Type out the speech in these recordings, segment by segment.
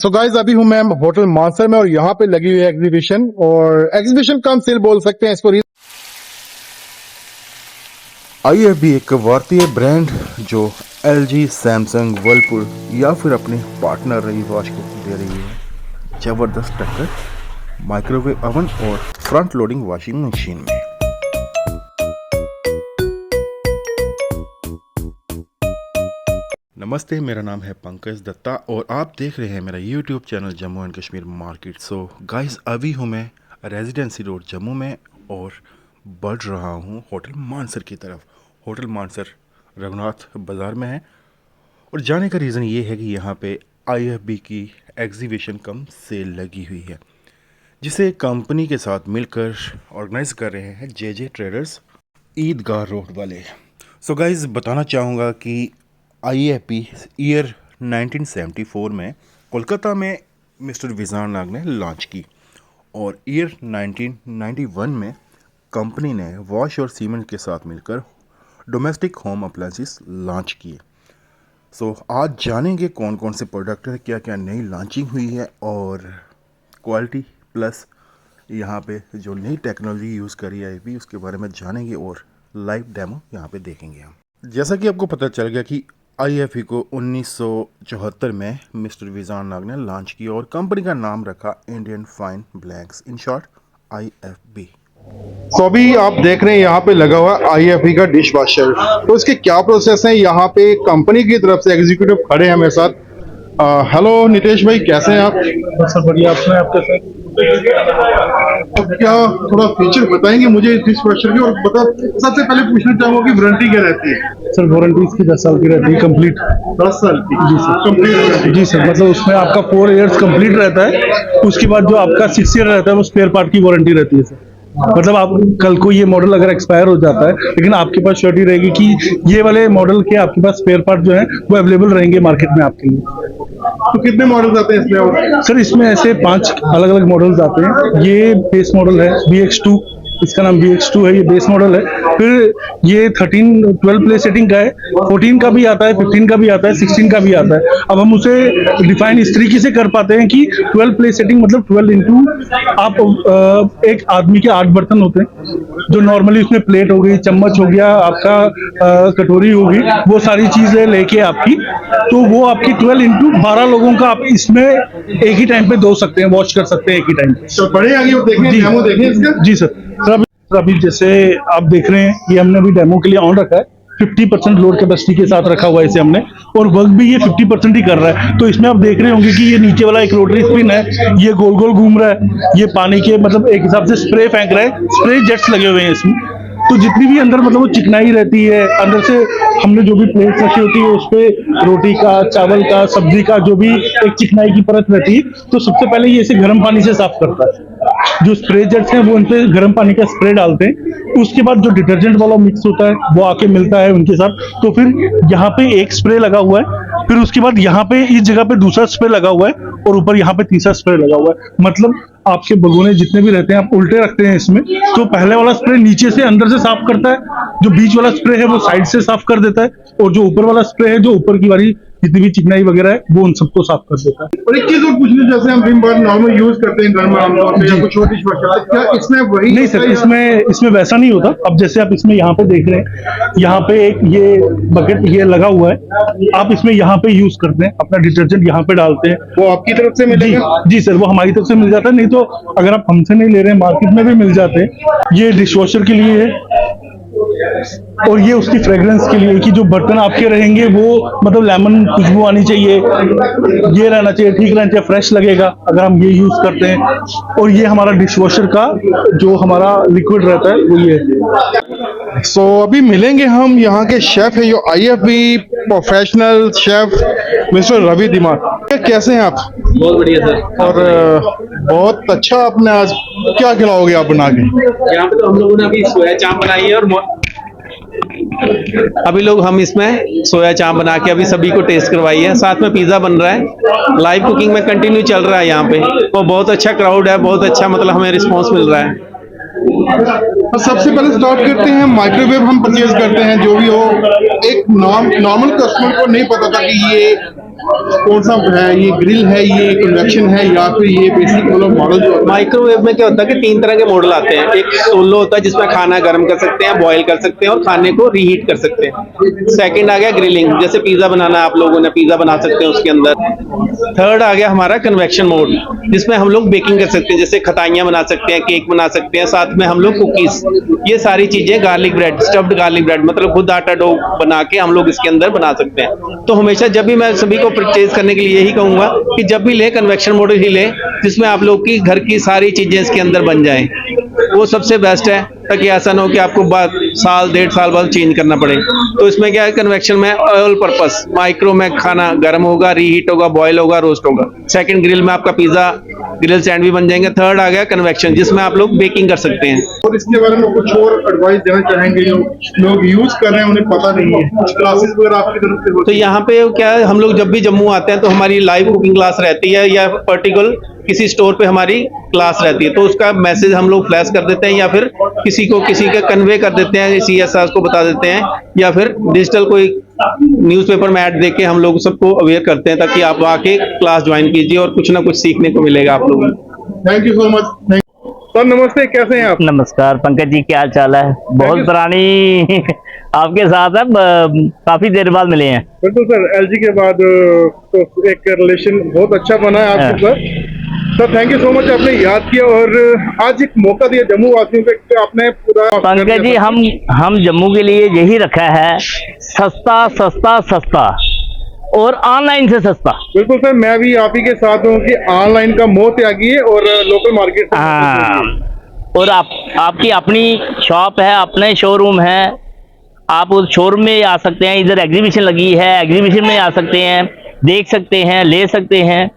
So guys अभी हूं मैं होटल मानसर में और यहाँ पे लगी हुई है एग्जीबिशन और एग्जीबिशन कम सेल बोल सकते हैं इसको। IFB एक भारतीय ब्रांड जो LG, सैमसंग, वर्लपुल या फिर अपने पार्टनर रही वॉच को दे रही है जबरदस्त टक्कर माइक्रोवेव ओवन और फ्रंट लोडिंग वॉशिंग मशीन में। नमस्ते, मेरा नाम है पंकज दत्ता और आप देख रहे हैं मेरा YouTube channel Jammu and Kashmir market. So guys, अभी हूँ मैं रेजिडेंसी रोड जम्मू में और बढ़ रहा हूँ होटल मानसर की तरफ। होटल मानसर रघुनाथ बाज़ार में है और जाने का रीज़न ये है कि यहाँ पे IFB की एग्जीबिशन कम सेल लगी हुई है जिसे कंपनी के साथ मिलकर ऑर्गेनाइज़ कर रहे हैं JJ ट्रेडर्स ईदगाह रोड वाले। सो गाइस, बताना चाहूँगा कि IFB ईयर 1974 में कोलकाता में मिस्टर विजान नाग ने लॉन्च की और ईयर 1991 में कंपनी ने वॉश और सीमेंट के साथ मिलकर डोमेस्टिक होम अप्लायंसेस लॉन्च किए। सो आज जानेंगे कौन कौन से प्रोडक्ट हैं, क्या क्या नई लॉन्चिंग हुई है और क्वालिटी प्लस यहाँ पे जो नई टेक्नोलॉजी यूज़ करी है IFB उसके बारे में जानेंगे और लाइव डेमो यहाँ पे देखेंगे हम। जैसा कि आपको पता चल गया कि IFB को 1974 में मिस्टर विजान नाग ने लॉन्च किया और कंपनी का नाम रखा Indian fine blanks, in short IFB। तो अभी आप देख रहे हैं यहाँ पे लगा हुआ IFB का डिश वॉशर। तो इसके क्या प्रोसेस है, यहाँ पे कंपनी की तरफ से एग्जीक्यूटिव खड़े हैं मेरे साथ। हेलो नितेश भाई, कैसे हैं आप? सर बढ़िया, आप कैसे? तो क्या थोड़ा फीचर बताएंगे मुझे इस डिश वॉशर के? और बता, सबसे पहले पूछना चाहूंगा कि वारंटी क्या रहती है? सर वारंटी इसकी 10 साल की रहती है कंप्लीट। 10 साल की? जी सर, कंप्लीट? जी सर, मतलब उसमें आपका 4 इयर्स कंप्लीट रहता है। उसके बाद जो आपका 6 ईयर रहता है वो स्पेयर पार्ट की वारंटी रहती है सर। मतलब आप कल को ये मॉडल अगर एक्सपायर हो जाता है लेकिन आपके पास श्योरिटी रहेगी कि ये वाले मॉडल के आपके पास स्पेयर पार्ट जो है वो अवेलेबल रहेंगे मार्केट में आपके लिए। तो कितने मॉडल्स आते हैं इसमें? और सर इसमें ऐसे 5 अलग अलग मॉडल्स आते हैं। ये बेस मॉडल है BX2, इसका नाम BX2 है, ये बेस मॉडल है। फिर ये 12 प्ले सेटिंग का है, 14 का भी आता है, 15 का भी आता है, 16 का भी आता है। अब हम उसे डिफाइन इस तरीके से कर पाते हैं कि 12 प्ले सेटिंग मतलब 12 इंटू आप एक आदमी के 8 बर्तन होते हैं जो नॉर्मली उसमें प्लेट हो गई, चम्मच हो गया, आपका कटोरी होगी, वो सारी चीजें लेके आपकी, तो वो आपकी 12 इंटू 12 लोगों का आप इसमें एक ही टाइम पे धो सकते हैं, वॉश कर सकते हैं एक ही टाइम पे। तो बड़े आगे और देखें, डेमो देखें इसका। जी सर। अभी जैसे आप देख रहे हैं, ये हमने अभी डेमो के लिए ऑन रखा है। 50% लोड कैपेसिटी के साथ रखा हुआ है इसे हमने, और वर्क भी ये 50% ही कर रहा है। तो इसमें आप देख रहे होंगे कि ये नीचे वाला एक रोटरी स्पिन है, ये गोल गोल घूम रहा है, ये पानी के मतलब एक हिसाब से स्प्रे फेंक रहा है, स्प्रे जेट्स लगे हुए हैं इसमें। तो जितनी भी अंदर मतलब वो चिकनाई रहती है अंदर से, हमने जो भी प्लेट्स रखी होती है उस पे रोटी का, चावल का, सब्जी का जो भी एक चिकनाई की परत रहती है, तो सबसे पहले ये इसे गर्म पानी से साफ करता है। जो स्प्रे जेट्स हैं वो इन पे गर्म पानी का स्प्रे डालते हैं, उसके बाद जो डिटर्जेंट वाला मिक्स होता है वो आके मिलता है उनके साथ। तो फिर यहाँ पे एक स्प्रे लगा हुआ है, फिर उसके बाद यहाँ पे इस जगह पे दूसरा स्प्रे लगा हुआ है और ऊपर यहाँ पे तीसरा स्प्रे लगा हुआ है। मतलब आपके भगोने जितने भी रहते हैं आप उल्टे रखते हैं इसमें, तो पहले वाला स्प्रे नीचे से अंदर से साफ करता है, जो बीच वाला स्प्रे है वो साइड से साफ कर देता है, और जो ऊपर वाला स्प्रे है जो ऊपर की वाली जितनी भी चिकनाई वगैरह है वो उन सबको साफ कर देता है। और एक चीज और पूछनी, जैसे हम विम बार नॉर्मल यूज करते हैं घर में आमतौर पे या कुछ छोटी वॉशर, क्या इसमें वही? नहीं सर, इसमें वैसा नहीं होता। अब जैसे आप इसमें यहाँ पे देख रहे हैं, यहाँ पे एक ये बकेट ये लगा हुआ है, आप इसमें यहाँ पे यूज करते हैं, अपना डिटर्जेंट यहाँ पे डालते हैं, वो आपकी तरफ से मिलेगा? जी सर, वो हमारी तरफ से मिल जाता है। नहीं तो अगर आप हमसे नहीं ले रहे हैं मार्केट में भी मिल जाते हैं। ये डिश वॉशर के लिए है और ये उसकी फ्रेग्रेंस के लिए कि जो बर्तन आपके रहेंगे वो मतलब लेमन खुशबू आनी चाहिए, ये रहना चाहिए, ठीक रहना चाहिए, फ्रेश लगेगा अगर हम ये यूज करते हैं। और ये हमारा डिश वॉशर का जो हमारा लिक्विड रहता है वो ये है। सो अभी मिलेंगे हम यहाँ के शेफ है जो IFB professional chef mister Ravi Dhiman. कैसे हैं आप? बहुत बढ़िया सर। और बहुत अच्छा, आपने आज क्या खिलाओगे आप बना के? यहाँ पे तो हम लोगों ने अभी सोया चाप बनाई है और हम इसमें सोया चाप बना के अभी सभी को टेस्ट करवाई है। साथ में पिज्जा बन रहा है, लाइव कुकिंग में कंटिन्यू चल रहा है यहाँ पे, और बहुत अच्छा क्राउड है, बहुत अच्छा मतलब हमें रिस्पांस मिल रहा है। तो सबसे पहले स्टार्ट करते हैं, माइक्रोवेव हम परचेज करते हैं जो भी हो, एक नॉर्मल कस्टमर को नहीं पता था कि ये कौन सा है, ये ग्रिल है, ये कन्वेक्शन है, या फिर ये बेसिक मतलब मॉडल जो होता माइक्रोवेव में क्या होता है कि 3 तरह के मॉडल आते हैं। एक सोलो होता है जिसमें खाना गर्म कर सकते हैं, बॉईल कर सकते हैं और खाने को रीहीट कर सकते हैं। सेकंड आ गया ग्रिलिंग, जैसे पिज्जा बनाना है, आप लोगों ने पिज्जा बना सकते हैं उसके अंदर। थर्ड आ गया हमारा कन्वेक्शन मोड, जिसमें हम लोग बेकिंग कर सकते हैं, जैसे खताइयाँ बना सकते हैं, केक बना सकते हैं, साथ में हम लोग कुकीज, ये सारी चीजें, garlic bread, stuffed garlic bread, मतलब खुद आटा डो बना के हम लोग इसके अंदर बना सकते हैं। तो हमेशा जब भी मैं सभी को परचेज करने के लिए यही कहूंगा कि जब भी ले कन्वेक्शन मॉडल ही ले, जिसमें आप लोग की घर की सारी चीजें इसके अंदर बन जाएं, वो सबसे बेस्ट है, ताकि ऐसा ना हो कि आपको साल 1.5 साल बाद चेंज करना पड़े। तो इसमें क्या है, कन्वेक्शन में ऑल पर्पस, माइक्रो में खाना गर्म होगा, रीहीट होगा, बॉयल होगा, रोस्ट होगा। सेकंड ग्रिल में आपका पिज्जा ग्रिल सैंड भी बन जाएंगे। थर्ड आ गया कन्वेक्शन, जिसमें आप लोग बेकिंग कर सकते हैं। और इसके बारे में कुछ और एडवाइस देना चाहेंगे जो लोग यूज कर रहे हैं उन्हें पता नहीं है, कुछ क्लासेस वगैरह आपकी तरफ से तो होती है? यहाँ पे क्या है, हम लोग जब भी जम्मू आते हैं तो हमारी लाइव कुकिंग क्लास रहती है, या पर्टिकुलर किसी स्टोर पे हमारी क्लास रहती है, तो उसका मैसेज हम लोग फ्लैश कर देते हैं, या फिर किसी का कन्वे कर देते हैं, CSR को बता देते हैं, या फिर डिजिटल कोई न्यूज़पेपर में ऐड देके हम लोग सबको अवेयर करते हैं, ताकि आप आके क्लास ज्वाइन कीजिए और कुछ ना कुछ सीखने को मिलेगा आप लोगों को। Thank you so much. Sir नमस्ते, कैसे हैं आप? नमस्कार पंकज जी, क्या हाल चाल है? बहुत पुरानी आपके साथ है, काफी देर बाद मिले हैं। बिल्कुल सर, LG के बाद तो एक रिलेशन बहुत अच्छा बना है आपके साथ। Sir thank you so much, आपने याद किया और आज एक मौका दिया जम्मू वासियों को कि आपने पूरा। पंकज जी, हम जम्मू के लिए यही रखा है, सस्ता सस्ता सस्ता और ऑनलाइन से सस्ता। बिल्कुल सर, मैं भी आप ही के साथ हूँ कि ऑनलाइन का मोह त्यागिए और लोकल मार्केट। हाँ, और आपकी अपनी शॉप है, अपने शोरूम है, आप उस शोरूम में आ सकते हैं। इधर एग्जीबिशन लगी है, एग्जीबिशन में आ सकते हैं, देख सकते हैं, ले सकते हैं।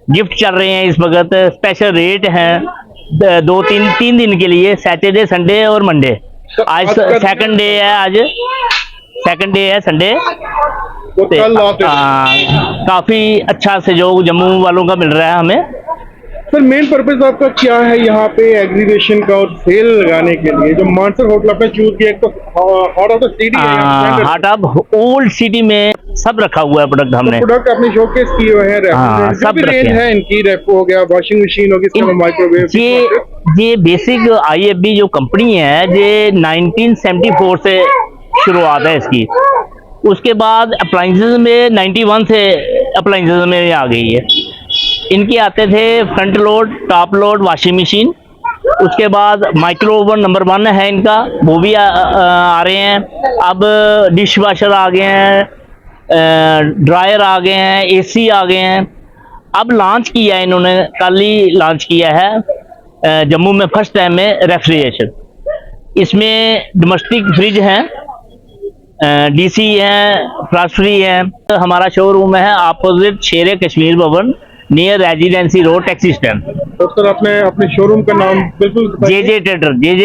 गिफ्ट चल रहे हैं इस वक्त, स्पेशल रेट हैं 2-3 दिन के लिए, सैटरडे, संडे और मंडे। आज सेकंड डे है, आज सेकंड डे है, संडे। तो कल आते हैं। काफी अच्छा सहयोग जम्मू वालों का मिल रहा है हमें। सर मेन पर्पस आपका क्या है यहाँ पे एग्जीबिशन का और सेल लगाने के लिए? जो मानसर होटल आपने चूज किया, एक तो हार्ट ऑफ द सिटी है, हार्ट ऑफ ओल्ड सिटी में सब रखा हुआ है प्रोडक्ट हमने। प्रोडक्ट अपने शोकेस किए हुए हैं। सब भी रेंज है इनकी, रेपो हो गया, वॉशिंग मशीन होगी, इसके अलावा माइक्रोवेव। ये बेसिक IFB जो कंपनी है, ये 1974 से शुरुआत है इसकी। उसके बाद अप्लाइंसेस में 91 से अप्लाइंसेस में आ गई है। इनके आते थे front load, top load, washing machine. उसके बाद माइक्रो ओवन नंबर 1 है इनका, वो भी आ रहे हैं। अब डिश वॉशर आ गए हैं, ड्रायर आ गए हैं, AC आ गए हैं। अब लॉन्च किया है इन्होंने, कल ही लॉन्च किया है जम्मू में फर्स्ट टाइम में रेफ्रिजरेशन। इसमें डोमेस्टिक फ्रिज हैं, DC है, फ्लाश फ्री है। हमारा शोरूम है अपोजिट शेर कश्मीर भवन, near residency road, taxi stand. तो सर आपने अपने शोरूम का नाम बिल्कुल बताइए। JJ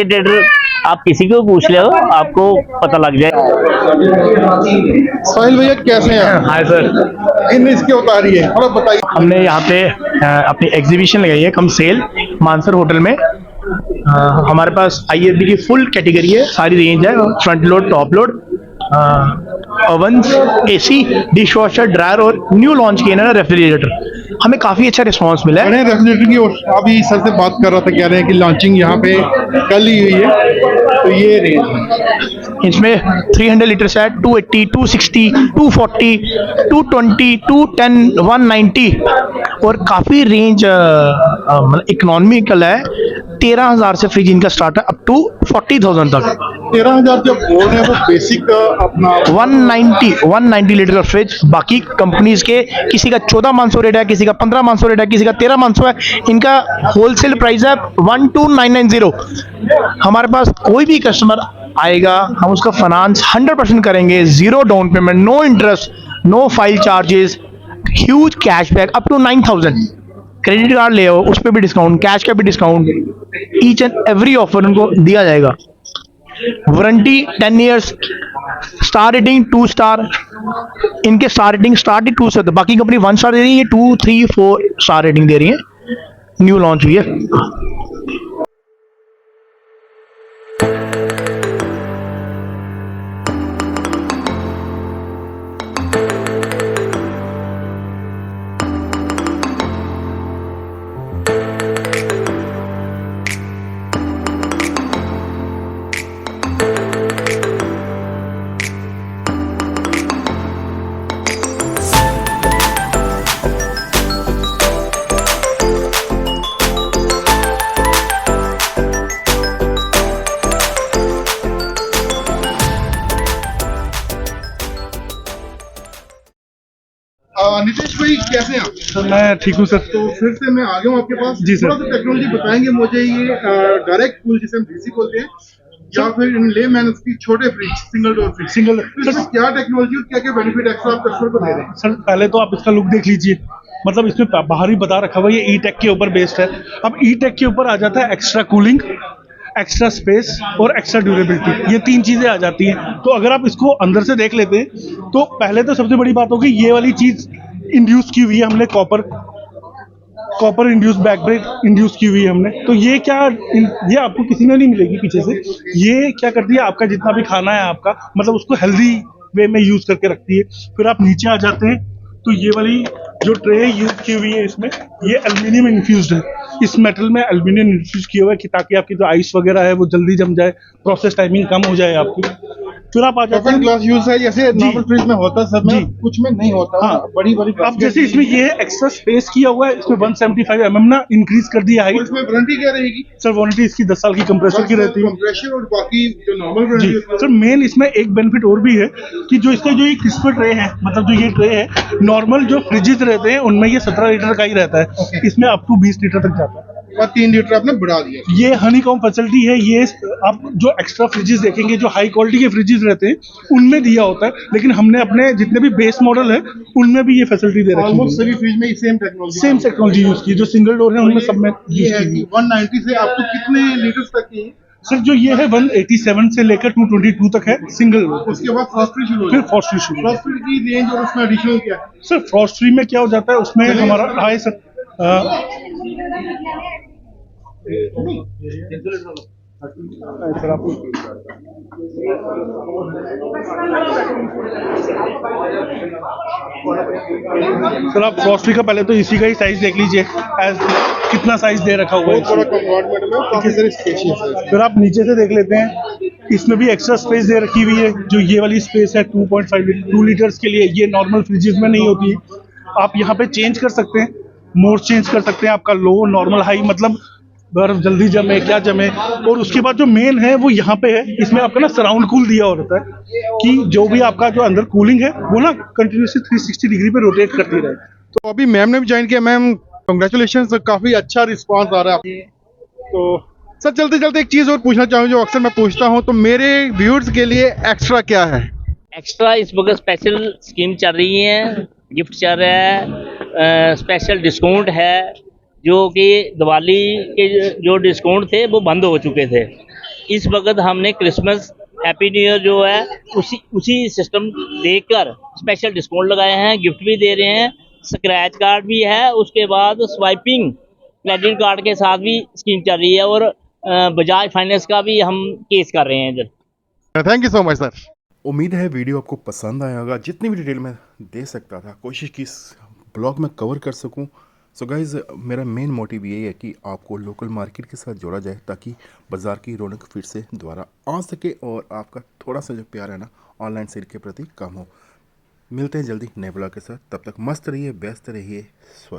ट्रेडर, आप किसी को पूछ लो, आपको पता लग जाए। साहिल भैया कैसे हैं? हाय सर, इन इसके उतारी है, थोड़ा बताइए। हमने यहाँ पे अपनी एग्जीबिशन लगाई है, कम सेल, मानसर होटल में। हमारे पास IFB की फुल कैटेगरी है, सारी रेंज है, front load, top load, oven, AC, dish washer, dryer और न्यू लॉन्च किए ना रेफ्रिजरेटर। हमें काफ़ी अच्छा रिस्पांस मिला है। मैंने रेफ्रिजरेटर की और अभी सर से बात कर रहा था, कह रहे हैं कि लॉन्चिंग यहाँ पे कल ही हुई है, तो ये रेंज इसमें 300 लीटर से 280, 260, 240, 220, 210, 190 और काफ़ी रेंज मतलब इकोनॉमिकल है। 13,000 से फ्रिज इनका स्टार्ट है अप टू 40,000 तक। 13,000 जब बोल रहे हैं वो बेसिक अपना 190 लीटर का फ्रिज। बाकी कंपनीज के किसी का 14,500 रेट है, किसी का 15,500 रेट है, किसी का 13,500 है। इनका होलसेल प्राइस है 12,990। हमारे पास कोई भी कस्टमर आएगा, हम उसका फाइनेंस 100% करेंगे, 0 down payment, no interest, no file charges, huge cashback up to 9,000। Credit card ले आओ, उस पर भी डिस्काउंट, कैश का भी discount, each and every offer उनको दिया जाएगा। Warranty 10 years, star rating 2 star. इनके स्टार रेटिंग स्टार्ट ही 2 से, तो बाकी कंपनी 1 स्टार दे रही है, 2, 3, 4 स्टार रेटिंग दे रही है। न्यू लॉन्च हुई है। सर मैं ठीक हूँ सर। तो फिर से मैं आ गया हूँ आपके पास। जी सर। थोड़ा सा टेक्नोलॉजी बताएंगे मुझे, ये डायरेक्ट कूल जिसे हम डीसी बोलते हैं, या फिर इन ले मैन की छोटे fridge, single door fridge, single इसमें क्या टेक्नोलॉजी और क्या क्या बेनिफिट एक्स्ट्रा आप कस्टमर को दे रहे हैं? सर पहले तो आप इसका लुक देख लीजिए, मतलब इसमें बाहर ही बता रखा हुआ है ये ई टेक के ऊपर बेस्ड है। अब ई टेक के ऊपर आ जाता है एक्स्ट्रा कूलिंग, एक्स्ट्रा स्पेस और एक्स्ट्रा ड्यूरेबिलिटी, ये 3 चीजें आ जाती हैं। तो अगर आप इसको अंदर से देख लेते हैं तो पहले तो सबसे बड़ी बात होगी ये वाली चीज इंड्यूस की हुई है हमने, copper induce back brake induce की हुई है हमने। तो ये क्या, ये आपको किसी में नहीं मिलेगी पीछे से। ये क्या करती है, आपका जितना भी खाना है आपका, मतलब उसको हेल्दी वे में यूज करके रखती है। फिर आप नीचे आ जाते हैं तो ये वाली जो ट्रे यूज की हुई है इसमें, ये एल्यूमिनियम इन्फ्यूज्ड है। इस मेटल में एल्यूमिनियम इन्फ्यूज किया हुआ है कि ताकि आपकी जो आइस वगैरह है वो जल्दी जम जाए, प्रोसेस टाइमिंग कम हो जाए आपकी। फिर आप आ जाते हैं ग्लास यूज है, जैसे नॉर्मल फ्रिज में होता है सब में, कुछ में नहीं होता। हाँ। बड़ी बड़ी अब जैसे इसमें ये एक्स्ट्रा स्पेस किया हुआ है, इसमें 175 mm ना इंक्रीज कर दिया है। इसमें वारंटी क्या रहेगी? सर वारंटी इसकी 10 साल की कंप्रेसर की रहती है। कंप्रेशर और बाकी जो नॉर्मल जी वारंटी सर, मेन इसमें एक बेनिफिट और भी है कि जो इसका जो ये क्रिस्पर ट्रे है, मतलब जो ये ट्रे है, नॉर्मल जो फ्रिजेज रहते हैं उनमें ये 17 लीटर का ही रहता है, इसमें अप टू 20 लीटर तक जाता है। और 3 लीटर आपने बढ़ा दिया। ये हनीकॉम्ब फैसिलिटी है। ये आप जो एक्स्ट्रा फ्रिजेस देखेंगे, जो हाई क्वालिटी के फ्रिजेस रहते हैं उनमें दिया होता है, लेकिन हमने अपने जितने भी बेस मॉडल है उनमें भी ये फैसिलिटी दे रखी ऑलमोस्ट है। सभी फ्रिज में सेम टेक्नोलॉजी यूज की, जो सिंगल डोर है उनमें सब में ये यूज है की कि है। 190 से आपको कितने लीटर तक की है? सर जो ये है 187 से लेकर 222 तक है सिंगल डोर। उसके बाद फ्रॉस्ट फ्री शुरू हो फिर जाता है। फ्रॉस्ट फ्री शुरू। फ्रॉस्ट फ्री की रेंज और उसमें एडिशनल क्या है? सर फ्रॉस्ट फ्री में क्या हो जाता है, उसमें हमारा हाई सर सर आप फ्रॉस्ट फ्री का पहले तो इसी का ही साइज देख लीजिए, एज कितना साइज दे रखा हुआ है थोड़ा इसमें। कंपार्टमेंट में काफी सारी स्पेशियस है। फिर आप नीचे से देख लेते हैं, इसमें भी एक्स्ट्रा स्पेस दे रखी हुई है। जो ये वाली स्पेस है 2 लीटर्स के लिए, ये नॉर्मल फ्रिजेस में नहीं होती है। आप यहाँ पे चेंज कर सकते हैं, मोड चेंज कर सकते हैं, आपका लो, नॉर्मल, हाई, मतलब बर्फ जल्दी जमे क्या जमे। और उसके बाद जो मेन है वो यहाँ पे है, इसमें आपका ना सराउंड कूल दिया होता है कि जो भी आपका जो अंदर कूलिंग है वो ना कंटिन्यूसली 360 डिग्री पे रोटेट करती रहे। तो अभी मैम ने भी ज्वाइन किया। मैम कंग्रेचुलेशन, काफी अच्छा रिस्पांस आ रहा है। तो सर चलते चलते एक चीज और पूछना चाहूँ जो अक्सर मैं पूछता हूँ, तो मेरे व्यूअर्स के लिए एक्स्ट्रा क्या है? एक्स्ट्रा इस वक्त स्पेशल स्कीम चल रही है, गिफ्ट चल रहा है, स्पेशल डिस्काउंट है। जो कि दिवाली के जो डिस्काउंट थे वो बंद हो चुके थे। इस वक्त हमने क्रिसमस, हैप्पी न्यू ईयर जो है उसी सिस्टम देकर स्पेशल डिस्काउंट लगाए हैं, गिफ्ट भी दे रहे हैं, स्क्रैच कार्ड भी है, उसके बाद स्वाइपिंग क्रेडिट कार्ड के साथ भी स्कीम चल रही है, और बजाज फाइनेंस का भी हम केस कर रहे हैं इधर। Thank you so much sir. उम्मीद है वीडियो आपको पसंद आया होगा। जितनी भी डिटेल में दे सकता था कोशिश की इस ब्लॉग में कवर कर सकूं। सो गाइज़, मेरा मेन मोटिव यही है कि आपको लोकल मार्केट के साथ जोड़ा जाए ताकि बाज़ार की रौनक फिर से दोबारा आ सके और आपका थोड़ा सा जो प्यार है ना ऑनलाइन सेल के प्रति कम हो। मिलते हैं जल्दी नए ब्लॉग के साथ, तब तक मस्त रहिए, व्यस्त रहिए, स्वस्थ।